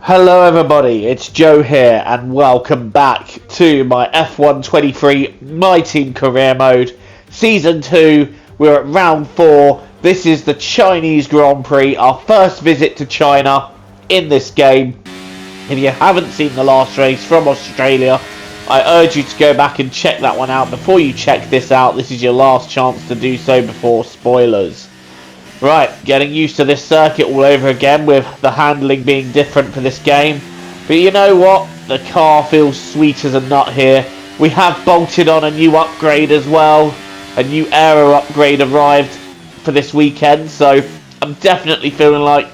Hello everybody, it's Joe here and welcome back to my F1 23 My Team Career Mode Season 2. We're at round 4. This is the Chinese Grand Prix, our first visit to China in this game. If you haven't seen the last race from Australia, I urge you to go back and check that one out. Before you check this out, this is your last chance to do so before spoilers. Right, getting used to this circuit all over again with the handling being different for this game. But you know what? The car feels sweet as a nut here. We have bolted on a new upgrade as well. A new aero upgrade arrived for this weekend. So I'm definitely feeling like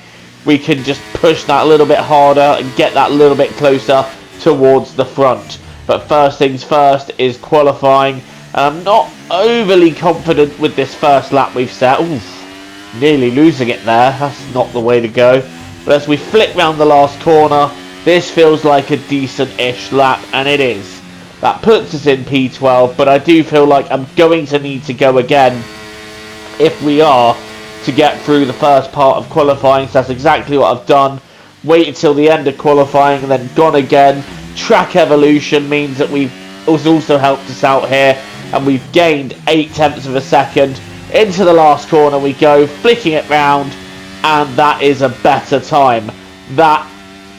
we can just push that a little bit harder and get that a little bit closer towards the front. But first things first is qualifying. And I'm not overly confident with this first lap we've set. Oof. Nearly losing it there, that's not the way to go. But as we flick round the last corner, this feels like a decent-ish lap, and it is. That puts us in P12, but I do feel like I'm going to need to go again if we are to get through the first part of qualifying. So that's exactly what I've done. Wait until the end of qualifying and then gone again. Track evolution means that we've also helped us out here, and we've gained 0.8 of a second. Into the last corner we go, flicking it round, and that is a better time. That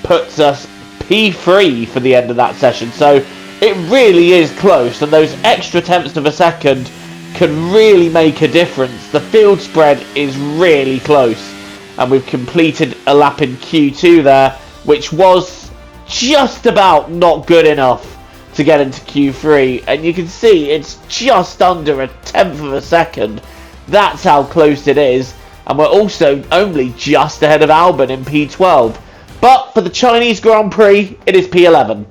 puts us P3 for the end of that session. So it really is close, and those extra tenths of a second can really make a difference. The field spread is really close, and we've completed a lap in Q2 there, which was just about not good enough to get into Q3, and you can see it's just under a tenth of a second. That's how close it is, and we're also only just ahead of Albon in P12. But for the Chinese Grand Prix, it is P11.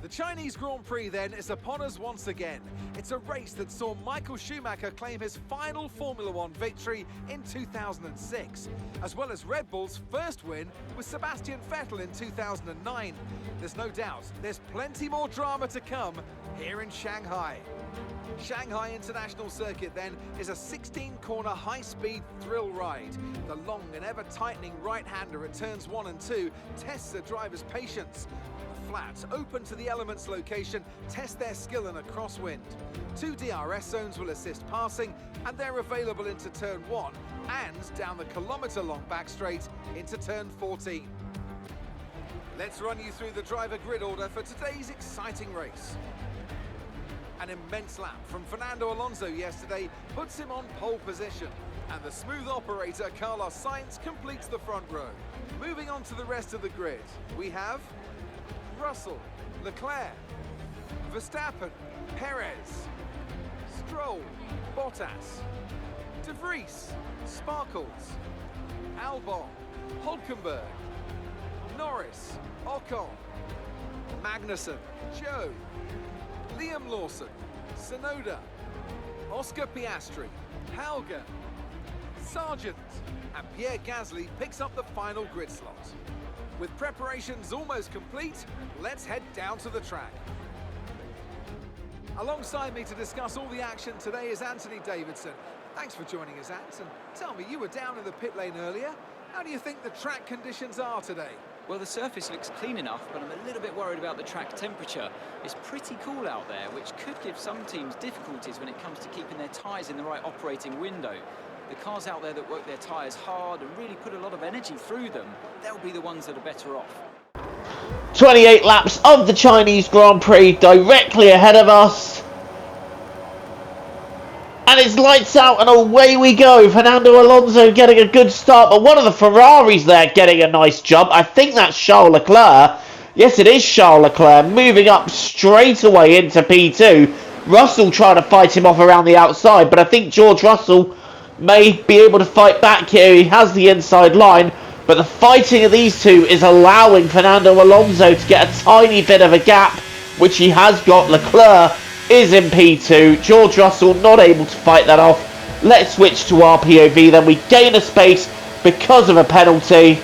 The Chinese Grand Prix then is upon us once again. It's a race that saw Michael Schumacher claim his final Formula One victory in 2006, as well as Red Bull's first win with Sebastian Vettel in 2009. There's no doubt there's plenty more drama to come here in Shanghai. Shanghai International Circuit then is a 16-corner high-speed thrill ride. The long and ever-tightening right-hander at turns 1 and 2 tests a driver's patience. The flat, open to the elements location, test their skill in a crosswind. 2 DRS zones will assist passing, and they're available into turn 1 and down the kilometre-long back straight into turn 14. Let's run you through the driver grid order for today's exciting race. An immense lap from Fernando Alonso yesterday puts him on pole position, and the smooth operator Carlos Sainz completes the front row. Moving on to the rest of the grid, we have Russell, Leclerc, Verstappen, Perez, Stroll, Bottas, De Vries, Sparkles, Albon, Hulkenberg, Norris, Ocon, Magnussen, Joe, Liam Lawson, Tsunoda, Oscar Piastri, Helga, Sargent, and Pierre Gasly picks up the final grid slot. With preparations almost complete, let's head down to the track. Alongside me to discuss all the action today is Anthony Davidson. Thanks for joining us, Ant, and tell me, you were down in the pit lane earlier. How do you think the track conditions are today? Well, the surface looks clean enough, but I'm a little bit worried about the track temperature. It's pretty cool out there, which could give some teams difficulties when it comes to keeping their tyres in the right operating window. The cars out there that work their tyres hard and really put a lot of energy through them, they'll be the ones that are better off. 28 laps of the Chinese Grand Prix directly ahead of us. And it's lights out and away we go. Fernando Alonso getting a good start, but one of the Ferraris there getting a nice jump. I think that's Charles Leclerc. Yes, it is Charles Leclerc moving up straight away into P2. Russell trying to fight him off around the outside, but I think George Russell may be able to fight back here. He has the inside line, but the fighting of these two is allowing Fernando Alonso to get a tiny bit of a gap, which he has got. Leclerc is in P2. George Russell not able to fight that off. Let's switch to our POV then. We gain a space because of a penalty,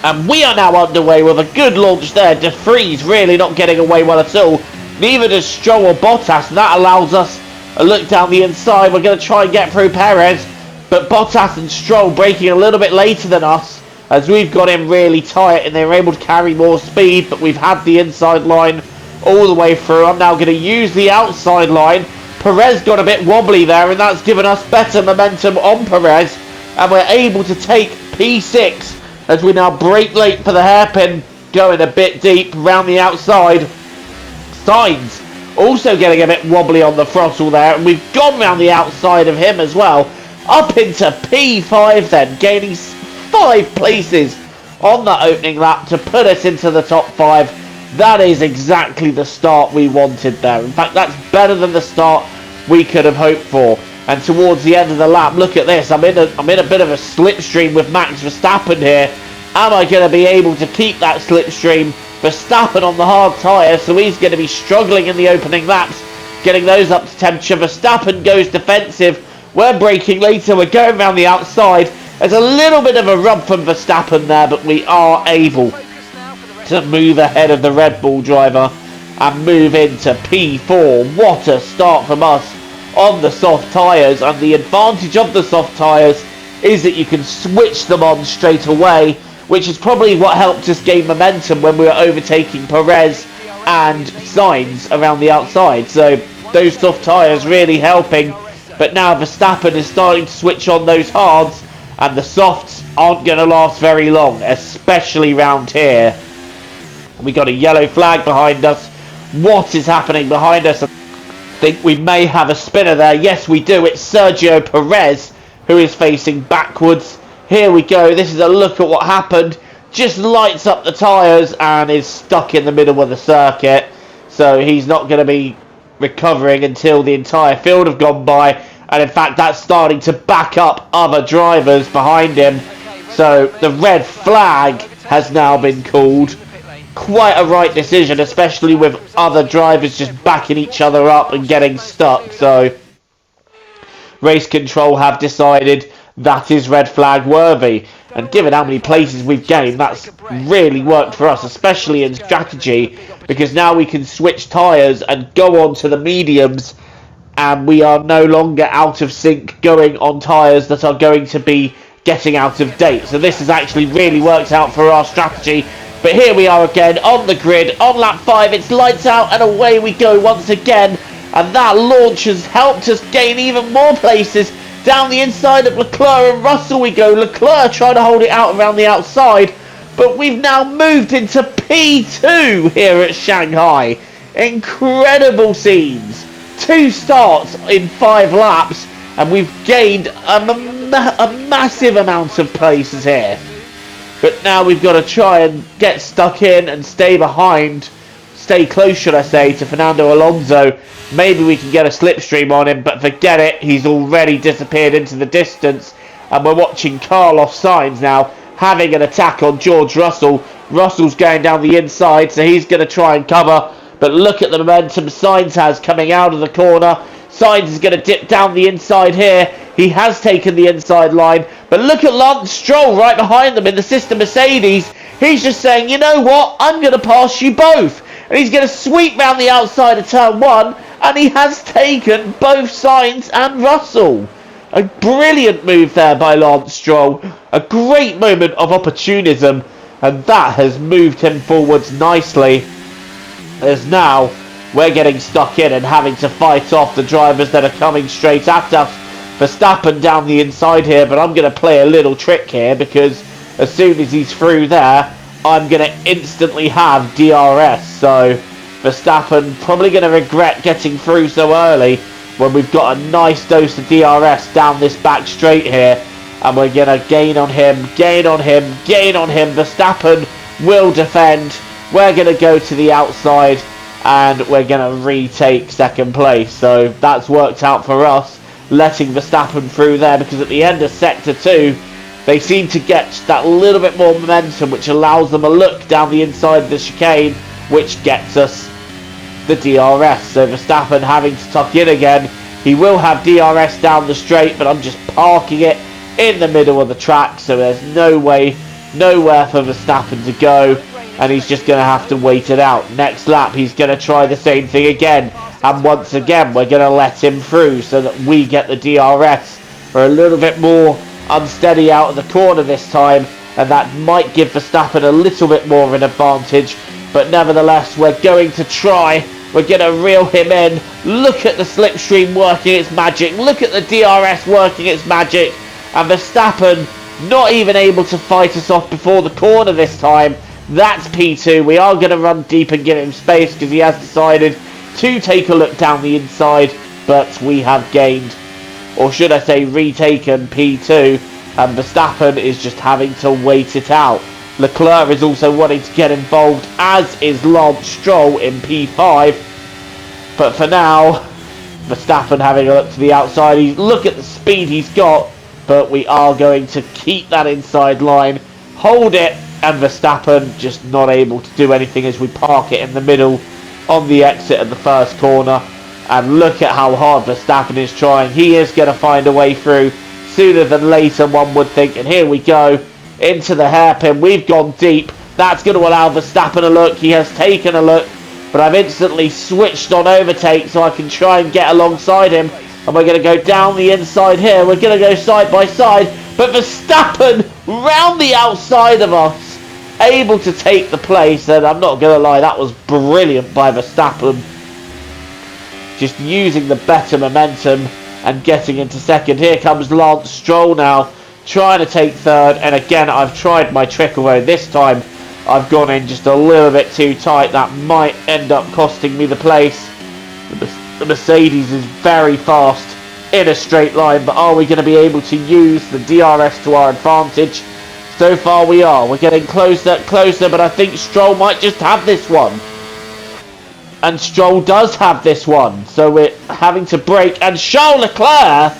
and we are now underway with a good launch there. De Vries really not getting away well at all. Neither does Stroll or Bottas, and that allows us a look down the inside. We're going to try and get through Perez, but Bottas and Stroll braking a little bit later than us, as we've got in really tight and they're able to carry more speed, but we've had the inside line all the way through. I'm now going to use the outside line. Perez got a bit wobbly there, and that's given us better momentum on Perez, and we're able to take P6 as we now break late for the hairpin, going a bit deep around the outside. Sainz also getting a bit wobbly on the throttle there, and we've gone round the outside of him as well, up into P5 then, gaining 5 places on that opening lap to put us into the top 5. That is exactly the start we wanted there. In fact, that's better than the start we could have hoped for. And towards the end of the lap, look at this, I'm in a bit of a slipstream with Max Verstappen here. Am I going to be able to keep that slipstream? Verstappen on the hard tyres, so he's going to be struggling in the opening laps, getting those up to temperature. Verstappen goes defensive. We're braking later, we're going around the outside. There's a little bit of a rub from Verstappen there, but we are able to move ahead of the Red Bull driver and move into P4. What a start from us on the soft tyres, and the advantage of the soft tyres is that you can switch them on straight away, which is probably what helped us gain momentum when we were overtaking Perez and Sainz around the outside. So those soft tyres really helping, but now Verstappen is starting to switch on those hards, and the softs aren't going to last very long, especially round here. We got a yellow flag behind us. What is happening behind us? I think we may have a spinner there. Yes, we do. It's Sergio Perez who is facing backwards. Here we go. This is a look at what happened. Just lights up the tyres and is stuck in the middle of the circuit. So he's not going to be recovering until the entire field have gone by. And in fact, that's starting to back up other drivers behind him. So the red flag has now been called. Quite a right decision, especially with other drivers just backing each other up and getting stuck. So race control have decided that is red flag worthy, and given how many places we've gained, that's really worked for us, especially in strategy, because now we can switch tyres and go on to the mediums, and we are no longer out of sync going on tyres that are going to be getting out of date. So this has actually really worked out for our strategy. But here we are again on the grid, on lap 5, it's lights out and away we go once again. And that launch has helped us gain even more places. Down the inside of Leclerc and Russell we go. Leclerc trying to hold it out around the outside. But we've now moved into P2 here at Shanghai. Incredible scenes. 2 starts in 5 laps. And we've gained a massive amount of places here. But now we've got to try and get stuck in and stay behind, stay close, should I say, to Fernando Alonso. Maybe we can get a slipstream on him, but forget it. He's already disappeared into the distance. And we're watching Carlos Sainz now having an attack on George Russell. Russell's going down the inside, so he's going to try and cover. But look at the momentum Sainz has coming out of the corner. Sainz is going to dip down the inside here. He has taken the inside line. But look at Lance Stroll right behind them in the sister Mercedes. He's just saying, you know what? I'm going to pass you both. And he's going to sweep round the outside of turn 1. And he has taken both Sainz and Russell. A brilliant move there by Lance Stroll. A great moment of opportunism. And that has moved him forwards nicely. As now we're getting stuck in and having to fight off the drivers that are coming straight at us. Verstappen down the inside here, but I'm going to play a little trick here, because as soon as he's through there, I'm going to instantly have DRS. So Verstappen probably going to regret getting through so early when we've got a nice dose of DRS down this back straight here. And we're going to gain on him, gain on him, gain on him. Verstappen will defend. We're going to go to the outside and we're going to retake second place. So that's worked out for us, letting Verstappen through there, because at the end of sector 2 they seem to get that little bit more momentum, which allows them a look down the inside of the chicane, which gets us the DRS. So Verstappen having to tuck in again. He will have DRS down the straight, but I'm just parking it in the middle of the track, so there's nowhere for Verstappen to go, and he's just going to have to wait it out. Next lap he's going to try the same thing again, and once again we're going to let him through so that we get the DRS. We're a little bit more unsteady out of the corner this time, and that might give Verstappen a little bit more of an advantage. But nevertheless, we're going to try. We're going to reel him in. Look at the slipstream working its magic. Look at the DRS working its magic. And Verstappen not even able to fight us off before the corner this time. That's P2. We are going to run deep and give him space because he has decided to take a look down the inside. But we have gained, or should I say retaken, P2. And Verstappen is just having to wait it out. Leclerc is also wanting to get involved, as is Lance Stroll in P5. But for now, Verstappen having a look to the outside. Look at the speed he's got. But we are going to keep that inside line, hold it, and Verstappen just not able to do anything as we park it in the middle on the exit of the first corner. And look at how hard Verstappen is trying. He is going to find a way through sooner than later, one would think. And here we go. Into the hairpin. We've gone deep. That's going to allow Verstappen a look. He has taken a look. But I've instantly switched on overtake so I can try and get alongside him. And we're going to go down the inside here. We're going to go side by side. But Verstappen round the outside of us. Able to take the place. And I'm not going to lie, that was brilliant by Verstappen. Just using the better momentum and getting into second. Here comes Lance Stroll now. Trying to take third, and again I've tried my trick, although this time I've gone in just a little bit too tight. That might end up costing me the place. The Mercedes is very fast in a straight line, but are we going to be able to use the DRS to our advantage? So far we are. We're getting closer, but I think Stroll might just have this one. And Stroll does have this one, so we're having to brake, and Charles Leclerc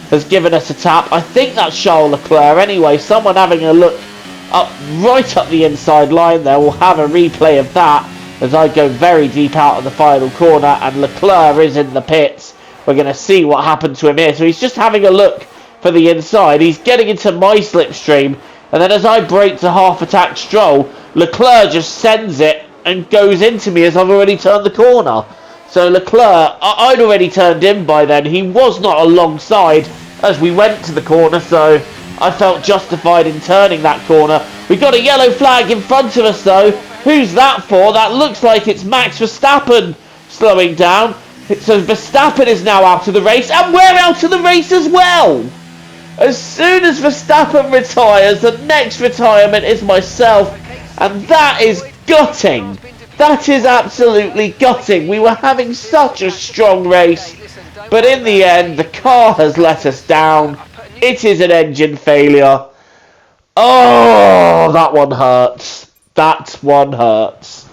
has given us a tap. I think that's Charles Leclerc anyway. Someone having a look up right up the inside line there. We'll have a replay of that as I go very deep out of the final corner, and Leclerc is in the pits. We're going to see what happened to him here. So he's just having a look for the inside. He's getting into my slipstream, and then as I brake to half attack Stroll, Leclerc just sends it and goes into me as I've already turned the corner. So Leclerc, I'd already turned in by then. He was not alongside as we went to the corner, so I felt justified in turning that corner. We got a yellow flag in front of us though. Who's that for? That looks like it's Max Verstappen slowing down. So Verstappen is now out of the race, and we're out of the race as well. As soon as Verstappen retires, the next retirement is myself, and that is gutting. That is absolutely gutting. We were having such a strong race, but in the end, the car has let us down. It is an engine failure. Oh, that one hurts. That one hurts.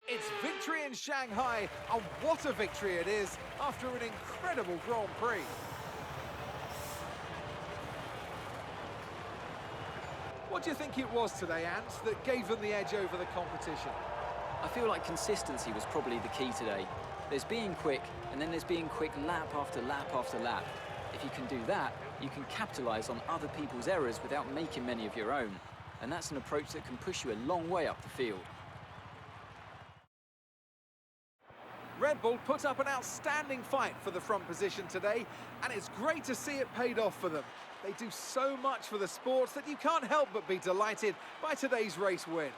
It's victory in Shanghai, and what a victory it is after an incredible Grand Prix. What do you think it was today, Ants, that gave them the edge over the competition? I feel like consistency was probably the key today. There's being quick, and then there's being quick lap after lap after lap. If you can do that, you can capitalise on other people's errors without making many of your own. And that's an approach that can push you a long way up the field. Red Bull put up an outstanding fight for the front position today, and it's great to see it paid off for them. They do so much for the sport that you can't help but be delighted by today's race win.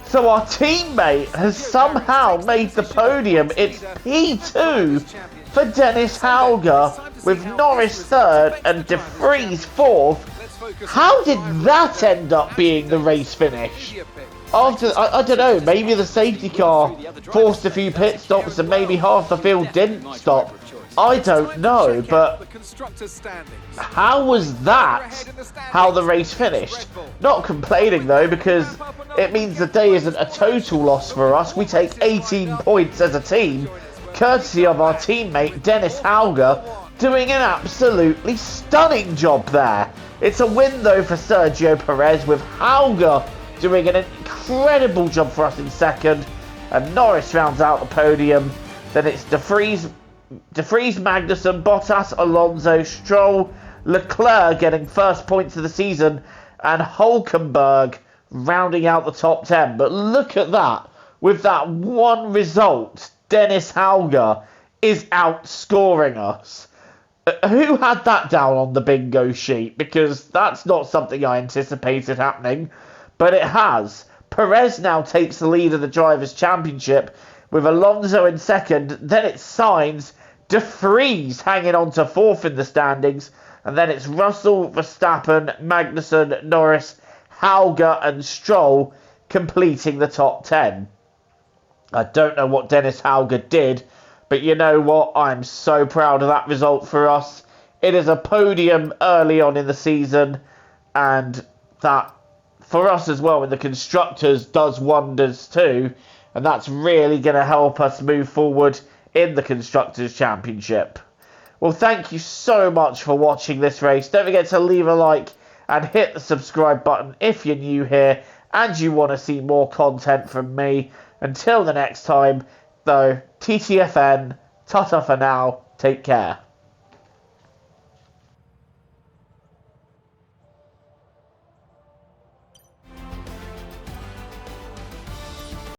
So our teammate has somehow made the podium. It's P2 for Dennis Hauger, with Norris third and De Vries fourth. How did that end up being the race finish? After, I don't know, maybe the safety car forced a few pit stops and maybe half the field didn't stop. I don't know, but the constructors' standings. how was that how the race finished? Not complaining though, because it means the day isn't a total loss for us. We take 18 points as a team, courtesy of our teammate Dennis Hauger, doing an absolutely stunning job there. It's a win though for Sergio Perez, with Hauger doing an incredible job for us in second, and Norris rounds out the podium. Then it's De Vries, Magnussen, Bottas, Alonso, Stroll, Leclerc getting first points of the season, and Hulkenberg rounding out the top 10. But look at that. With that one result, Dennis Hauger is outscoring us. Who had that down on the bingo sheet? Because that's not something I anticipated happening, but it has. Perez now takes the lead of the Drivers' Championship with Alonso in second. Then it's Sainz, De Vries hanging on to fourth in the standings, and then it's Russell, Verstappen, Magnussen, Norris, Hauger and Stroll completing the top 10. I don't know what Dennis Hauger did, but you know what? I'm so proud of that result for us. It is a podium early on in the season, and that, for us as well in the Constructors, does wonders too, and that's really going to help us move forward in the Constructors' Championship. Well, thank you so much for watching this race. Don't forget to leave a like and hit the subscribe button if you're new here and you want to see more content from me. Until the next time, though, TTFN, ta-ta for now, take care.